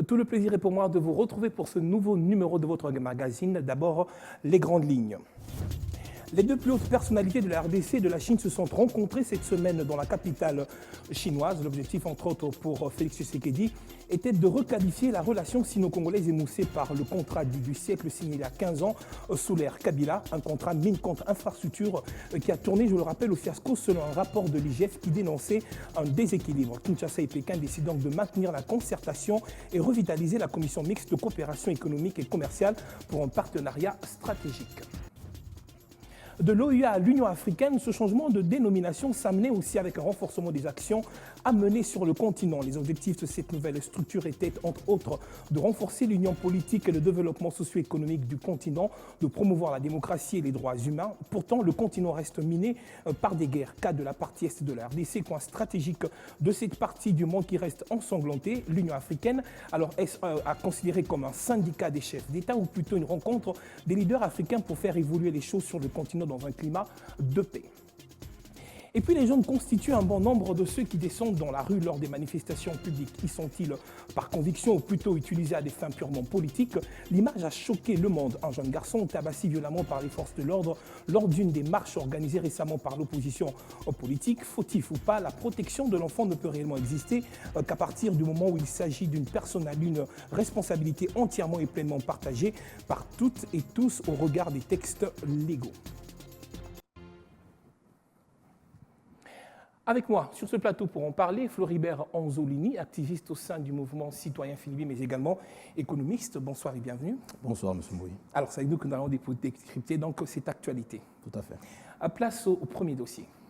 Tout le plaisir est pour moi de vous retrouver pour ce nouveau numéro de votre magazine. D'abord, les grandes lignes. Les deux plus hautes personnalités de la RDC et de la Chine se sont rencontrées cette semaine dans la capitale chinoise. L'objectif, entre autres, pour Félix Tshisekedi était de requalifier la relation sino-congolaise émoussée par le contrat du siècle signé il y a 15 ans sous l'ère Kabila, un contrat mine contre infrastructure qui a tourné, je le rappelle, au fiasco selon un rapport de l'IGF qui dénonçait un déséquilibre. Kinshasa et Pékin décident donc de maintenir la concertation et revitaliser la commission mixte de coopération économique et commerciale pour un partenariat stratégique. De l'OUA à l'Union africaine, ce changement de dénomination s'amenait aussi avec un renforcement des actions à mener sur le continent. Les objectifs de cette nouvelle structure étaient, entre autres, de renforcer l'union politique et le développement socio-économique du continent, de promouvoir la démocratie et les droits humains. Pourtant, le continent reste miné par des guerres. Cas de la partie est de la RDC, coin stratégique de cette partie du monde qui reste ensanglantée. L'Union africaine, alors est à considérer comme un syndicat des chefs d'État ou plutôt une rencontre des leaders africains pour faire évoluer les choses sur le continent dans un climat de paix. Et puis les jeunes constituent un bon nombre de ceux qui descendent dans la rue lors des manifestations publiques. Y sont-ils par conviction ou plutôt utilisés à des fins purement politiques? L'image a choqué le monde. Un jeune garçon tabassé violemment par les forces de l'ordre lors d'une des marches organisées récemment par l'opposition politique. Fautif ou pas, la protection de l'enfant ne peut réellement exister qu'à partir du moment où il s'agit d'une personne à une responsabilité entièrement et pleinement partagée par toutes et tous au regard des textes légaux. Avec moi sur ce plateau pour en parler, Floribert Anzolini, activiste au sein du mouvement citoyen Philippe, mais également économiste. Bonsoir et bienvenue. Bonsoir, M. Mbouy. Alors, c'est avec nous que nous allons décrypter donc cette actualité. Tout à fait. À place au premier dossier.